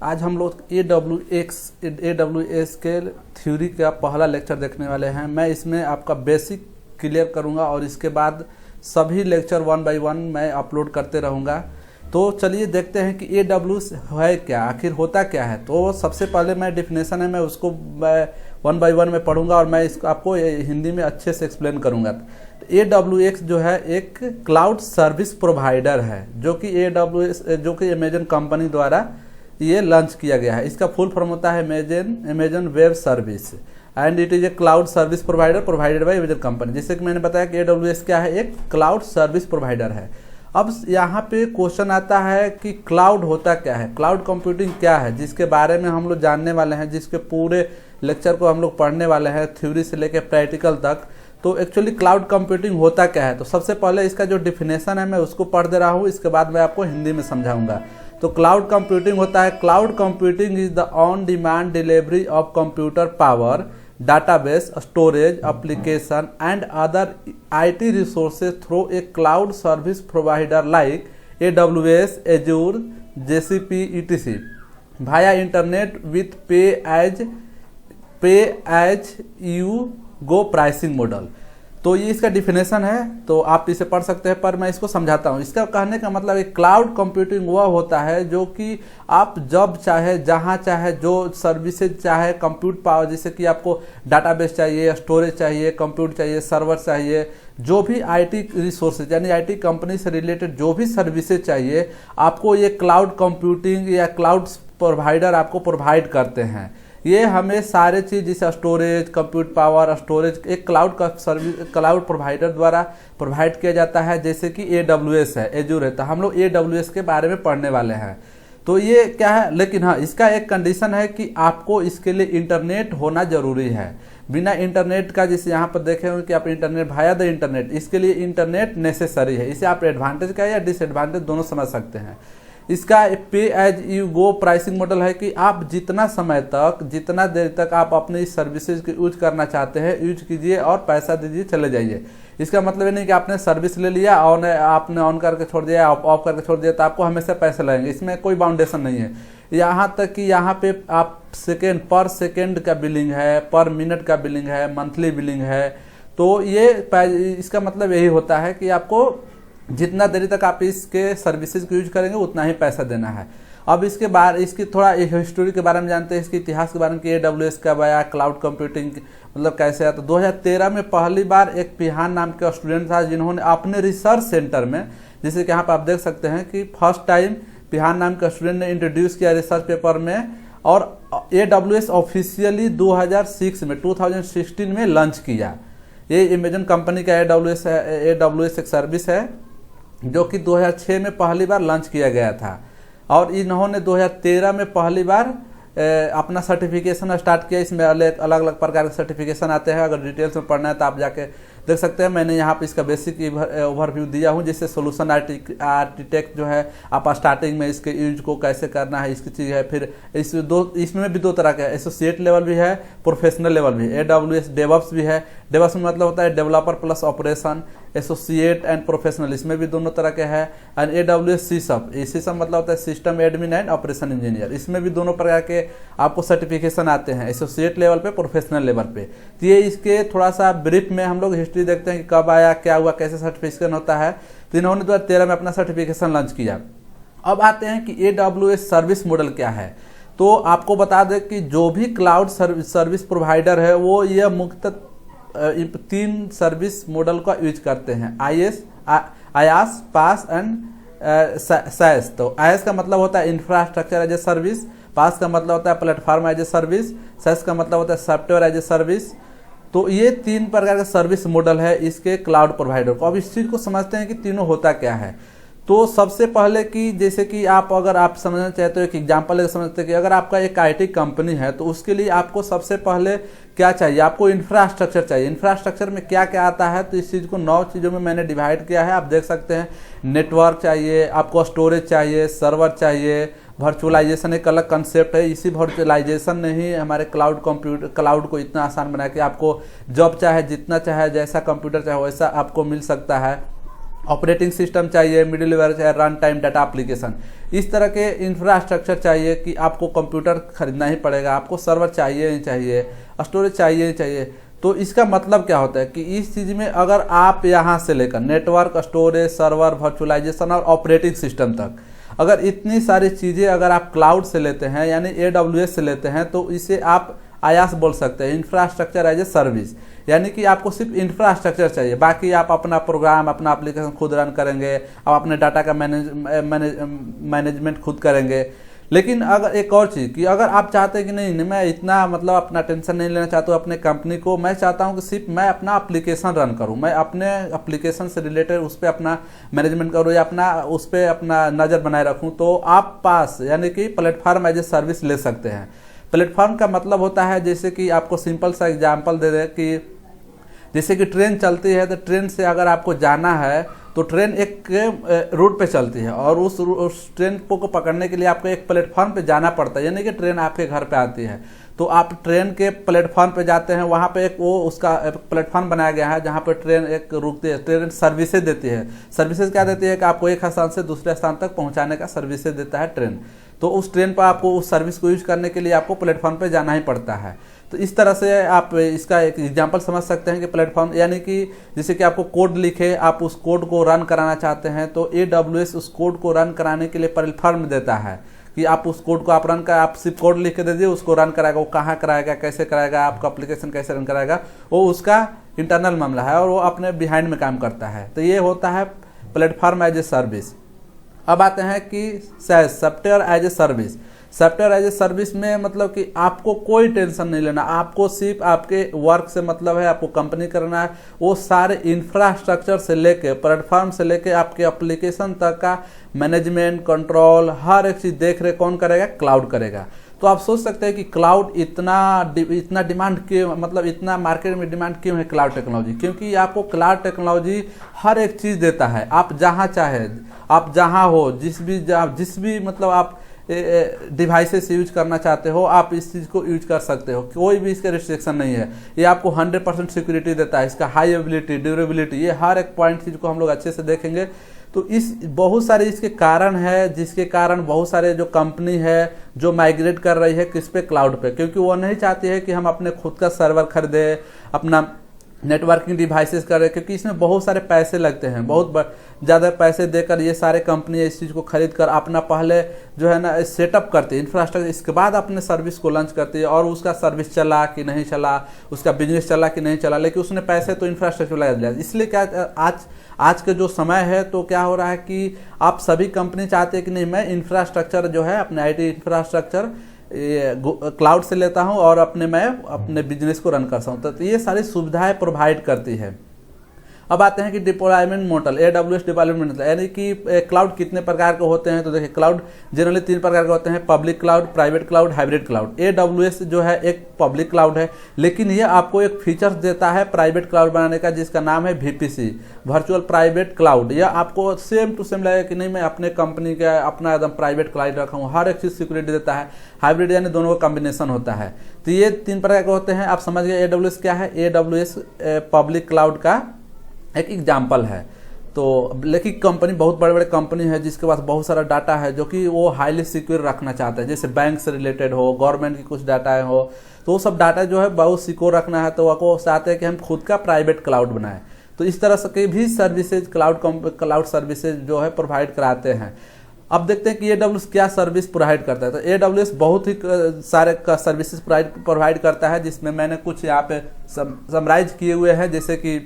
आज हम लोग AWS के थ्योरी का पहला लेक्चर देखने वाले हैं। मैं इसमें आपका बेसिक क्लियर करूंगा और इसके बाद सभी लेक्चर 1 बाय 1 मैं अपलोड करते रहूंगा। तो चलिए देखते हैं कि AWS है क्या, आखिर होता क्या है। तो सबसे पहले मैं डिफिनेशन है मैं उसको 1 बाय 1 में पढ़ूंगा और मैं इसको आपको हिंदी में अच्छे से एक्सप्लेन करूंगा। AWS जो है एक क्लाउड सर्विस प्रोवाइडर है जो कि AWS जो कि अमेजन कंपनी द्वारा ये लॉन्च किया गया है। इसका फुल फॉर्म होता है Amazon web service and it is a cloud service provider provided by Amazon company. जैसे कि मैंने बताया कि AWS क्या है, एक क्लाउड सर्विस प्रोवाइडर है। अब यहाँ पे क्वेश्चन आता है कि क्लाउड होता क्या है, क्लाउड कंप्यूटिंग क्या है, जिसके बारे में हम लोग जानने वाले हैं, जिसके पूरे लेक्चर को हम लोग पढ़ने वाले हैं थ्योरी से लेकर प्रैक्टिकल तक। तो एक्चुअली क्लाउड कंप्यूटिंग होता क्या है, तो सबसे पहले इसका जो डिफिनेशन है मैं उसको पढ़ दे रहा हूँ, इसके बाद मैं आपको हिंदी में समझाऊंगा। तो क्लाउड कंप्यूटिंग होता है, cloud computing is the on demand delivery of computer power, database, storage, application and other IT resources through a cloud service provider like AWS, Azure, GCP, etc. via internet with pay as you go pricing model। तो ये इसका definition है, तो आप इसे पढ़ सकते हैं, पर मैं इसको समझाता हूँ। इसका कहने का मतलब है क्लाउड कंप्यूटिंग वह होता है जो कि आप जब चाहे जहाँ चाहे जो सर्विसेज चाहे कंप्यूट पावर, जैसे कि आपको डाटाबेस चाहिए, स्टोरेज चाहिए, कंप्यूट चाहिए, सर्वर चाहिए, जो भी आईटी रिसोर्सेज यानी आईटी कंपनी से रिलेटेड जो भी सर्विसेज चाहिए आपको ये क्लाउड कंप्यूटिंग या क्लाउड प्रोवाइडर आपको प्रोवाइड करते हैं। ये हमें सारे चीज़ जैसे स्टोरेज, कंप्यूट पावर, स्टोरेज एक क्लाउड का सर्विस क्लाउड प्रोवाइडर द्वारा प्रोवाइड किया जाता है। जैसे कि AWS है, एजूर है, तो हम लोग AWS के बारे में पढ़ने वाले हैं। तो ये क्या है, लेकिन हाँ इसका एक कंडीशन है कि आपको इसके लिए इंटरनेट होना जरूरी है। बिना इंटरनेट का, जैसे यहाँ पर देखे होंगे कि आप इंटरनेट भाया द इंटरनेट, इसके लिए इंटरनेट नेसेसरी है। इसे आप एडवांटेज का या डिसएडवांटेज दोनों समझ सकते हैं। इसका pay as you go pricing model है कि आप जितना समय तक, जितना देर तक आप अपने इस सर्विसेज को यूज करना चाहते हैं यूज कीजिए और पैसा दीजिए, चले जाइए। इसका मतलब ये नहीं कि आपने सर्विस ले लिया और आपने ऑन करके छोड़ दिया, ऑफ करके छोड़ दिया तो आपको हमेशा पैसे लगेंगे। इसमें कोई बाउंडेशन नहीं है। यहाँ तक कि यहाँ पे आप पर सेकेंड का बिलिंग है, पर मिनट का बिलिंग है, मंथली बिलिंग है। तो ये इसका मतलब यही होता है कि आपको जितना देरी तक आप इसके सर्विसेज को यूज करेंगे उतना ही पैसा देना है। अब इसके बाद इसकी थोड़ा हिस्टोरी के बारे में जानते हैं, इसके इतिहास के बारे में कि AWS कब आया, क्लाउड कंप्यूटिंग मतलब कैसे आया। तो 2013 में पहली बार एक पिहान नाम के स्टूडेंट था जिन्होंने अपने रिसर्च सेंटर में, जैसे कि यहाँ पर आप देख सकते हैं कि फर्स्ट टाइम पिहान नाम के स्टूडेंट ने इंट्रोड्यूस किया रिसर्च पेपर में, और AWS ऑफिशियली 2016 में लॉन्च किया। ये अमेजन कंपनी का AWS एक सर्विस है जो कि 2006 में पहली बार लॉन्च किया गया था, और इन्होंने 2013 में पहली बार अपना सर्टिफिकेशन स्टार्ट किया। इसमें अलग अलग प्रकार के सर्टिफिकेशन आते हैं। अगर डिटेल्स में पढ़ना है तो आप जाके देख सकते हैं। मैंने यहाँ पे इसका बेसिक ओवरव्यू दिया हूँ, जैसे सोल्यूशन आर्किटेक्ट जो है, आप स्टार्टिंग में इसके यूज को कैसे करना है इसकी चीज़ है। फिर इसमें भी दो तरह का है, एसोसिएट लेवल भी है, प्रोफेशनल लेवल भी है। AWS डेवऑप्स भी है। डेवऑप्स में मतलब होता है developer plus operation, associate and professional, इसमें भी दोनों तरह के हैं। एंड AWS सीसप, सीसप मतलब होता है system admin and operation engineer, इसमें भी दोनों प्रकार के आपको सर्टिफिकेशन आते हैं, एसोसिएट लेवल पे, प्रोफेशनल लेवल पे। तो ये इसके थोड़ा सा ब्रीफ में हम लोग हिस्ट्री देखते हैं कि कब आया, क्या हुआ, कैसे सर्टिफिकेशन होता है। तो इन्होंने 2013 में अपना सर्टिफिकेशन लॉन्च किया। अब आते हैं कि AWS सर्विस मॉडल क्या है। तो आपको बता दें कि जो भी क्लाउड सर्विस प्रोवाइडर है वो यह मुख्यतः 3 सर्विस मॉडल का यूज करते हैं, IaaS, PaaS एंड SaaS। तो IaaS का मतलब होता है infrastructure as a service, PaaS का मतलब होता है platform as a service, SaaS का मतलब होता है सॉफ्टवेयर एज ए सर्विस। तो ये 3 प्रकार का सर्विस मॉडल है इसके क्लाउड प्रोवाइडर को। अब इस चीज़ को समझते हैं कि तीनों होता क्या है। तो सबसे पहले कि जैसे कि अगर आप समझना चाहते हो, एक एग्जांपल लेकर समझते हैं कि अगर आपका एक आईटी कंपनी है तो उसके लिए आपको सबसे पहले क्या चाहिए, आपको इंफ्रास्ट्रक्चर चाहिए। इंफ्रास्ट्रक्चर में क्या क्या आता है, तो इस चीज़ को 9 चीज़ों में मैंने डिवाइड किया है, आप देख सकते हैं। नेटवर्क चाहिए, आपको स्टोरेज चाहिए, सर्वर चाहिए, वर्चुअलाइजेशन एक अलग कंसेप्ट है। इसी वर्चुअलाइजेशन ने ही हमारे क्लाउड को इतना आसान बनाया कि आपको जब चाहे, जितना चाहे, जैसा कंप्यूटर चाहे वैसा आपको मिल सकता है। ऑपरेटिंग सिस्टम चाहिए, मिडिलवेयर चाहिए, रन टाइम डाटा एप्लीकेशन, इस तरह के इंफ्रास्ट्रक्चर चाहिए कि आपको कंप्यूटर खरीदना ही पड़ेगा, आपको सर्वर चाहिए ही चाहिए, स्टोरेज चाहिए ही चाहिए। तो इसका मतलब क्या होता है कि इस चीज़ में अगर आप यहाँ से लेकर नेटवर्क, स्टोरेज, सर्वर, वर्चुअलाइजेशन और ऑपरेटिंग सिस्टम तक अगर इतनी सारी चीज़ें अगर आप क्लाउड से लेते हैं यानी AWS से लेते हैं तो इसे आप आयास बोल सकते हैं, इंफ्रास्ट्रक्चर एज ए सर्विस। यानी कि आपको सिर्फ इंफ्रास्ट्रक्चर चाहिए, बाकी आप अपना प्रोग्राम, अपना एप्लीकेशन खुद रन करेंगे, आप अपने डाटा का मैनेजमेंट खुद करेंगे। लेकिन अगर एक और चीज़ कि अगर आप चाहते हैं कि नहीं मैं इतना मतलब अपना टेंशन नहीं लेना चाहता हूँ अपने कंपनी को, मैं चाहता हूँ कि सिर्फ मैं अपना एप्लीकेशन रन करूँ, मैं अपने एप्लीकेशन से रिलेटेड उस पर अपना मैनेजमेंट करूँ या अपना उस पर अपना नज़र बनाए रखूँ, तो आप पास यानी कि प्लेटफॉर्म एज ए सर्विस ले सकते हैं। प्लेटफॉर्म का मतलब होता है, जैसे कि आपको सिंपल सा एग्जांपल दे दें कि जैसे कि ट्रेन चलती है तो ट्रेन से अगर आपको जाना है तो ट्रेन एक रूट पे चलती है और उस ट्रेन को पकड़ने के लिए आपको एक प्लेटफॉर्म पे जाना पड़ता है, यानी कि ट्रेन आपके घर पे आती है तो आप ट्रेन के प्लेटफॉर्म पे जाते हैं, वहाँ पे एक वो उसका प्लेटफॉर्म बनाया गया है जहाँ पे ट्रेन एक रुकती है, ट्रेन सर्विसेज देती है। सर्विसेज क्या देती है कि आपको एक स्थान से दूसरे स्थान तक पहुँचाने का सर्विसेज देता है ट्रेन। तो उस ट्रेन पर आपको उस सर्विस को यूज करने के लिए आपको प्लेटफॉर्म पे जाना ही पड़ता है। तो इस तरह से आप इसका एक एग्जांपल समझ सकते हैं कि प्लेटफॉर्म यानी कि जैसे कि आपको कोड लिखे, आप उस कोड को रन कराना चाहते हैं तो AWS उस कोड को रन कराने के लिए प्लेटफॉर्म देता है कि आप उस कोड को आप रन कर, आप सिर्फ कोड लिख के दे दीजिए, उसको रन कराएगा। वो कहाँ कराएगा, कैसे कराएगा, आपका एप्लीकेशन कैसे रन कराएगा, वो उसका इंटरनल मामला है और वो अपने बिहाइंड में काम करता है। तो ये होता है प्लेटफॉर्म एज ए सर्विस। अब आते हैं कि software as a service. Software as a service में मतलब कि आपको कोई टेंशन नहीं लेना, आपको सिर्फ आपके वर्क से मतलब है, आपको कंपनी करना है। वो सारे इंफ्रास्ट्रक्चर से लेके प्लेटफॉर्म से लेके आपके एप्लीकेशन तक का मैनेजमेंट, कंट्रोल, हर एक चीज़ देख रेख कौन करेगा, क्लाउड करेगा। तो आप सोच सकते हैं कि क्लाउड इतना डिमांड क्यों, मतलब इतना मार्केट में डिमांड क्यों है क्लाउड टेक्नोलॉजी, क्योंकि आपको क्लाउड टेक्नोलॉजी हर एक चीज़ देता है। आप जहाँ चाहे, आप जहाँ हो, जिस भी मतलब आप डिवाइसेस यूज करना चाहते हो, आप इस चीज़ को यूज कर सकते हो, कोई भी इसका रिस्ट्रिक्शन नहीं है। ये आपको 100% सिक्योरिटी देता है, इसका हाई एबिलिटी, ड्यूरेबिलिटी, ये हर एक पॉइंट चीज़ को हम लोग अच्छे से देखेंगे। तो इस बहुत सारे इसके कारण है, जिसके कारण बहुत सारे जो कंपनी है जो माइग्रेट कर रही है किस पे, क्लाउड पे, क्योंकि वो नहीं चाहती है कि हम अपने खुद का सर्वर खरीदें, अपना नेटवर्किंग डिवाइसेस कर रहे, क्योंकि इसमें बहुत सारे पैसे लगते हैं, बहुत ज़्यादा पैसे देकर ये सारे कंपनी इस चीज़ को खरीद कर अपना पहले जो है ना सेटअप करती है इंफ्रास्ट्रक्चर, इसके बाद अपने सर्विस को लॉन्च करती है और उसका सर्विस चला कि नहीं चला, उसका बिजनेस चला कि नहीं चला, लेकिन उसने पैसे तो इंफ्रास्ट्रक्चर लगा दिया। इसलिए क्या आज के जो समय है तो क्या हो रहा है कि आप सभी कंपनी चाहते हैं कि नहीं मैं इंफ्रास्ट्रक्चर जो है अपने IT इंफ्रास्ट्रक्चर क्लाउड से लेता हूं और मैं अपने बिजनेस को रन कर सकता हूं। तो ये सारी सुविधाएं प्रोवाइड करती है। अब आते हैं कि deployment model, AWS deployment model, यानी कि क्लाउड कितने प्रकार के होते हैं। तो देखिए क्लाउड जनरली 3 प्रकार के होते हैं, public cloud, private cloud, hybrid cloud. AWS जो है एक पब्लिक क्लाउड है, लेकिन ये आपको एक फीचर्स देता है प्राइवेट क्लाउड बनाने का, जिसका नाम है VPC, वर्चुअल प्राइवेट क्लाउड। यह आपको सेम टू सेम लगेगा कि नहीं मैं अपने कंपनी का अपना एकदम प्राइवेट क्लाउड रखा हूँ, हर एक चीज़ सिक्योरिटी देता है। हाइब्रिड यानी दोनों का कॉम्बिनेशन होता है। तो ये 3 प्रकार के होते हैं। आप समझ गए AWS क्या है। AWS पब्लिक क्लाउड का एक एग्जाम्पल है। तो लेकिन कंपनी बहुत बड़े बड़े कंपनी है जिसके पास बहुत सारा डाटा है जो कि वो हाईली सिक्योर रखना चाहते हैं, जैसे बैंक से रिलेटेड हो, गवर्नमेंट की कुछ डाटा हो, तो वो सब डाटा जो है बहुत सिक्योर रखना है, तो वो चाहते हैं कि हम खुद का प्राइवेट क्लाउड बनाएं। तो इस तरह से भी सर्विसेज क्लाउड सर्विसेज जो है प्रोवाइड कराते हैं। अब देखते हैं कि AWS क्या सर्विस प्रोवाइड करता है। तो AWS बहुत ही सारे सर्विसेज प्रोवाइड करता है, जिसमें मैंने कुछ यहाँ पे समराइज किए हुए हैं, जैसे कि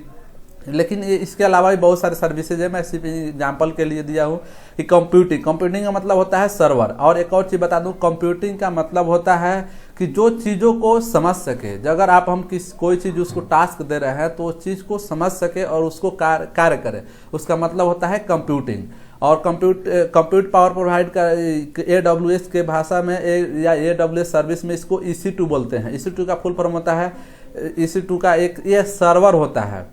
लेकिन इसके अलावा भी बहुत सारे सर्विसेज है। मैं सिर्फ एग्जांपल के लिए दिया हूँ कि कंप्यूटिंग का मतलब होता है सर्वर। और एक और चीज़ बता दूँ, कंप्यूटिंग का मतलब होता है कि जो चीज़ों को समझ सके, अगर हम कोई चीज़ उसको टास्क दे रहे हैं तो उस चीज़ को समझ सके और उसको कार्य करे, उसका मतलब होता है कंप्यूटिंग। और कंप्यूट पावर प्रोवाइड कर AWS के भाषा में या AWS सर्विस में इसको EC2 बोलते हैं। EC2 का फुल फॉर्म होता है, EC2 का एक ये सर्वर होता है।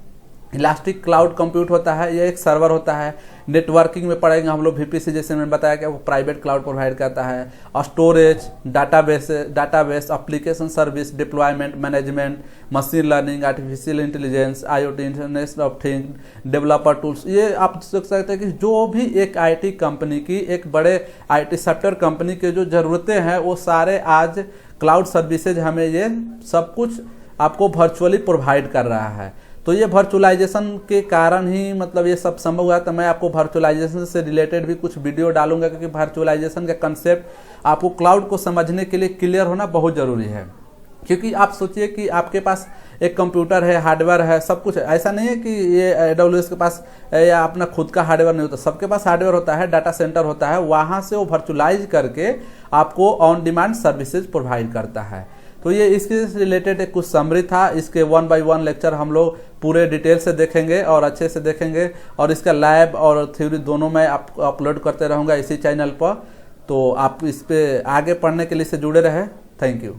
इलास्टिक क्लाउड कंप्यूट होता है, ये एक सर्वर होता है। नेटवर्किंग में पढ़ेंगे हम लोग वीपीसी, जैसे मैंने बताया कि वो प्राइवेट क्लाउड प्रोवाइड करता है। Storage, database application service, deployment, management, machine learning, artificial intelligence, IoT, internet of things, developer tools. ये आप सोच सकते हैं कि जो भी एक आईटी कंपनी की, एक बड़े आईटी सॉफ्टवेयर कंपनी की जो ज़रूरतें हैं वो सारे आज क्लाउड सर्विसेज हमें ये सब कुछ आपको वर्चुअली प्रोवाइड कर रहा है। तो ये वर्चुअलाइजेशन के कारण ही मतलब ये सब संभव हुआ। तो मैं आपको वर्चुअलाइजेशन से रिलेटेड भी कुछ वीडियो डालूंगा, क्योंकि वर्चुअलाइजेशन का कंसेप्ट आपको क्लाउड को समझने के लिए क्लियर होना बहुत ज़रूरी है। क्योंकि आप सोचिए कि आपके पास एक कंप्यूटर है, हार्डवेयर है, सब कुछ है। ऐसा नहीं है कि ये AWS के पास या अपना खुद का हार्डवेयर नहीं होता, सबके पास हार्डवेयर होता है, डाटा सेंटर होता है, वहाँ से वो वर्चुअलाइज करके आपको ऑन डिमांड सर्विसेज प्रोवाइड करता है। तो ये इसके रिलेटेड एक कुछ समरी था। इसके 1 बाय 1 लेक्चर हम लोग पूरे डिटेल से देखेंगे और अच्छे से देखेंगे, और इसका लैब और थ्योरी दोनों मैं आपको अपलोड करते रहूँगा इसी चैनल पर। तो आप इस पे आगे पढ़ने के लिए से जुड़े रहे। Thank you.